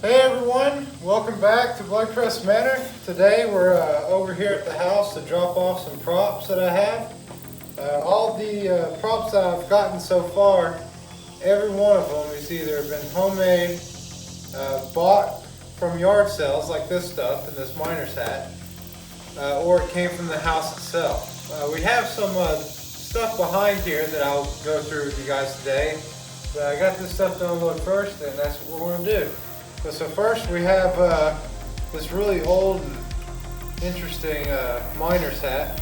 Hey everyone, welcome back to Blood Crest Manor. Today we're over here at the house to drop off some props that I have. All the props that I've gotten so far, every one of them is either been homemade, bought from yard sales like this stuff and this miner's hat, or it came from the house itself. We have some stuff behind here that I'll go through with you guys today, but I got this stuff to unload first and that's what we're going to do. So first we have this really old and interesting miner's hat.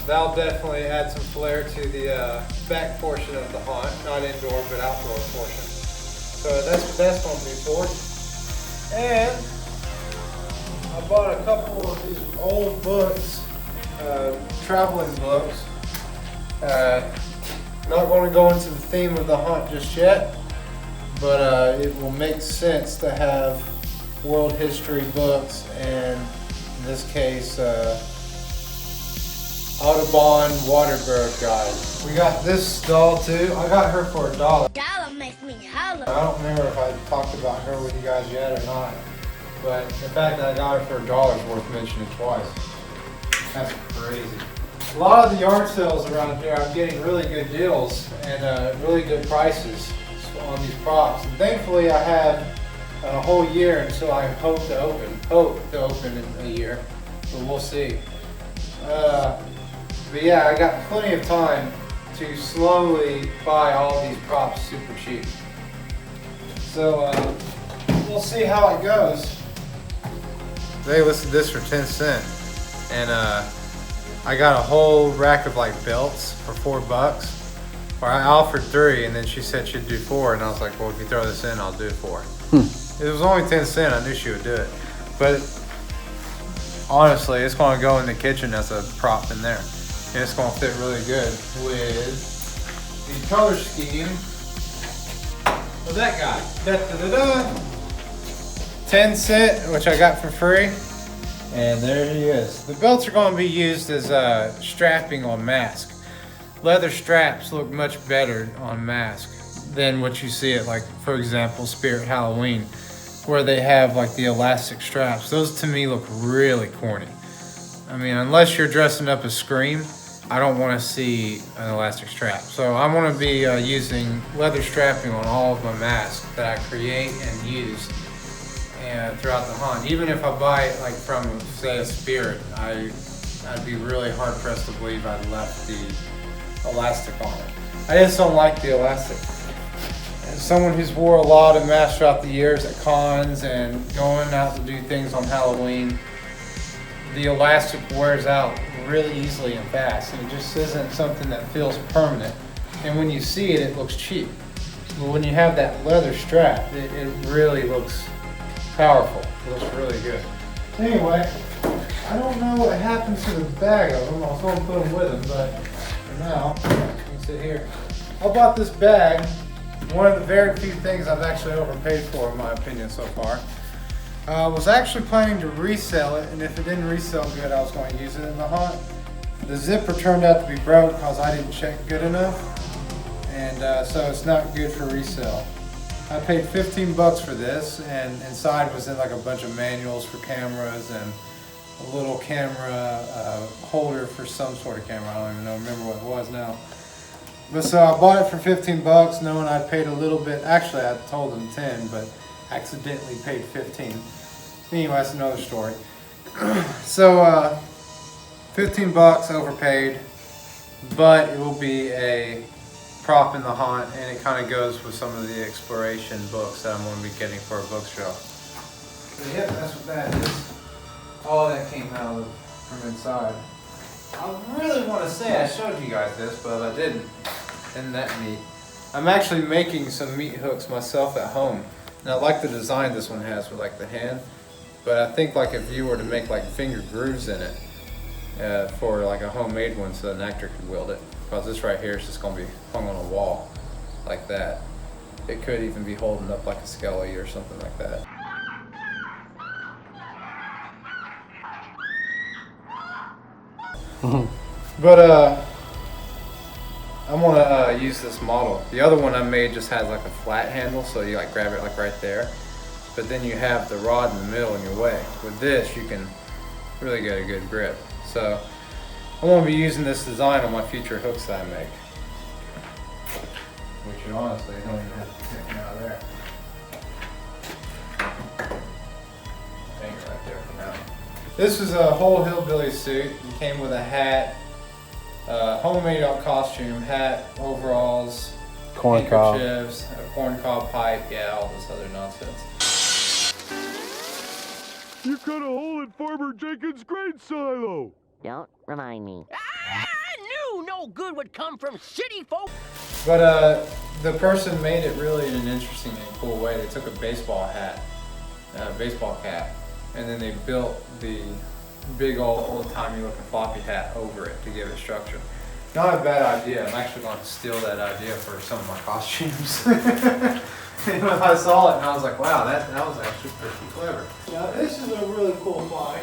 That'll definitely add some flair to the back portion of the haunt, not indoor but outdoor portion. So that's what that's going to be for. And I bought a couple of these old books, traveling books. Not going to go into the theme of the haunt just yet, but it will make sense to have world history books and, in this case, Audubon Waterbird Guide. We got this doll too. I got her for $1. Dollar makes me holler. I don't remember if I talked about her with you guys yet or not, but the fact that I got her for $1 is worth mentioning twice. That's crazy. A lot of the yard sales around here, I'm getting really good deals and really good prices on these props. And thankfully, I have a whole year until I hope to open in a year, but we'll see. But yeah, I got plenty of time to slowly buy all these props super cheap. So we'll see how it goes. They listed this for 10 cents, and I got a whole rack of like belts for $4. Or I offered 3, and then she said she'd do 4, and I was like, well, if you throw this in, I'll do 4. It was only 10 cents. I knew she would do it, but honestly, it's going to go in the kitchen as a prop in there, and it's going to fit really good with the color scheme of that guy. 10 cent, which I got for free. And there he is. The belts are going to be used as strapping on mask. Leather straps look much better on mask than what you see at, like, for example, Spirit Halloween, where they have like the elastic straps. Those to me look really corny. I mean, unless you're dressing up as Scream, I don't want to see an elastic strap. So I want to be using leather strapping on all of my masks that I create and use throughout the haunt. Even if I buy it like from, say, a Spirit, I'd be really hard pressed to believe I left the elastic on it. I just don't like the elastic. As someone who's wore a lot of masks throughout the years at cons and going out to do things on Halloween, the elastic wears out really easily and fast, and it just isn't something that feels permanent. And when you see it, it looks cheap. But when you have that leather strap, it really looks powerful. It looks really good. Anyway, I don't know what happens to the bag of them. I was going to put them with them, but for now, you can sit here. I bought this bag. One of the very few things I've actually overpaid for, in my opinion, so far. I was actually planning to resell it, and if it didn't resell good, I was going to use it in the haunt. The zipper turned out to be broke because I didn't check good enough, and so it's not good for resale. I paid $15 for this, and inside was in like a bunch of manuals for cameras and a little camera holder for some sort of camera. I don't even remember what it was now. But so I bought it for $15, knowing I paid a little bit. Actually, I told them 10, but accidentally paid 15. Anyway, that's another story. So $15 overpaid, but it will be a prop in the haunt, and it kind of goes with some of the exploration books that I'm going to be getting for a bookshelf. So yeah, that's what that is. All that came out from inside. I really want to say I showed you guys this, but I didn't. Isn't that neat? I'm actually making some meat hooks myself at home. And I like the design this one has with like the hand, but I think like if you were to make like finger grooves in it for like a homemade one so an actor could wield it, because this right here is just going to be hung on a wall like that. It could even be holding up like a skelly or something like that. But I'm gonna use this model. The other one I made just has like a flat handle, so you like grab it like right there. But but then you have the rod in the middle in your way. With this, you can really get a good grip. So I'm going to be using this design on my future hooks that I make. Which you honestly don't even have to take them out of there. Hang it right there for now. This is a whole hillbilly suit. It came with a hat, homemade costume, hat, overalls, Corn cob. handkerchiefs, a corn cob pipe, yeah, all this other nonsense. You cut a hole in Farmer Jenkins' grain silo. Don't remind me. I knew no good would come from city folk. But the person made it really in an interesting and cool way. They took a baseball hat, baseball cap, and then they built the big old-timey looking floppy hat over it to give it structure. Not a bad idea. I'm actually going to steal that idea for some of my costumes. And when I saw it, and I was like, wow, that was actually pretty clever. Now this is a really cool find.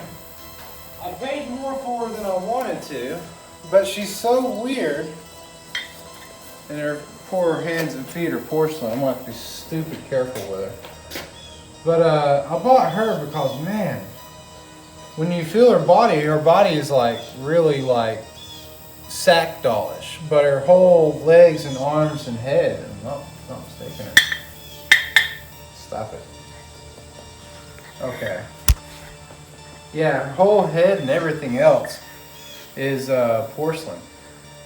I paid more for her than I wanted to, but she's so weird. And her poor hands and feet are porcelain. I'm gonna have to be stupid careful with her. But I bought her because, man, when you feel her body is like really like sack dollish. But her whole legs and arms and head, and not mistaken her. Stop it. Okay. Yeah, her whole head and everything else is porcelain.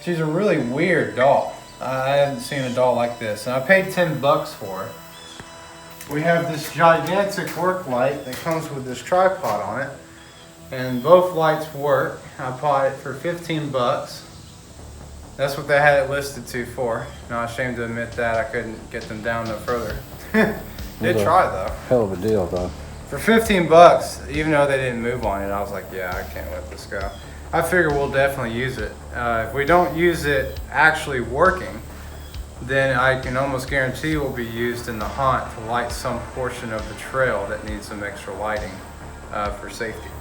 She's a really weird doll. I haven't seen a doll like this, and I paid $10 for her. We have this gigantic work light that comes with this tripod on it, and both lights work. I bought it for $15. That's what they had it listed to for. Not ashamed to admit that I couldn't get them down no further. Did try though. Hell of a deal, though. For $15, even though they didn't move on it, I was like, yeah, I can't let this go. I figure we'll definitely use it. If we don't use it actually working, then I can almost guarantee it will be used in the hunt to light some portion of the trail that needs some extra lighting for safety.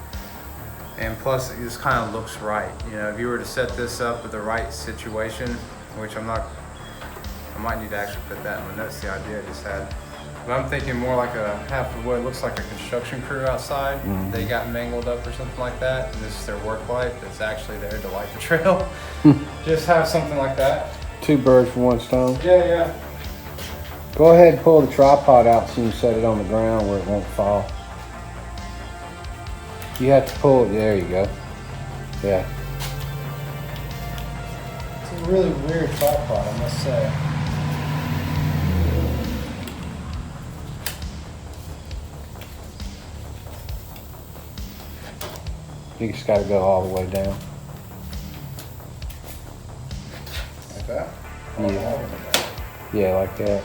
And plus, it just kind of looks right. You know, if you were to set this up with the right situation, which I might need to actually put that in my notes, the idea I just had. But I'm thinking more like half of what looks like a construction crew outside. Mm-hmm. They got mangled up or something like that, and this is their work light that's actually there to light the trail. Just have something like that. 2 birds with 1 stone. Yeah. Go ahead and pull the tripod out so you can set it on the ground where it won't fall. You have to pull it. There you go. Yeah. It's a really weird tripod, I must say. You just got to go all the way down. Like that? Yeah. Yeah, like that.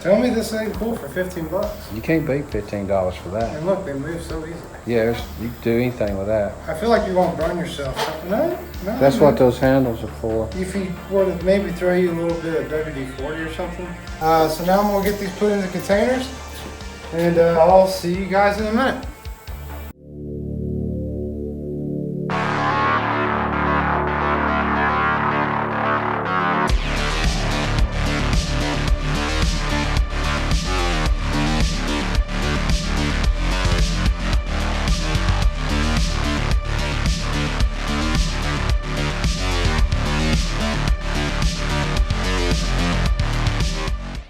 Tell me this ain't cool for $15. You can't beat $15 for that. And look, they move so easily. Yeah, you can do anything with that. I feel like you're going to burn yourself. No. That's what those handles are for. If he were to maybe throw you a little bit of WD-40 or something. So now I'm going to get these put in the containers, and I'll see you guys in a minute.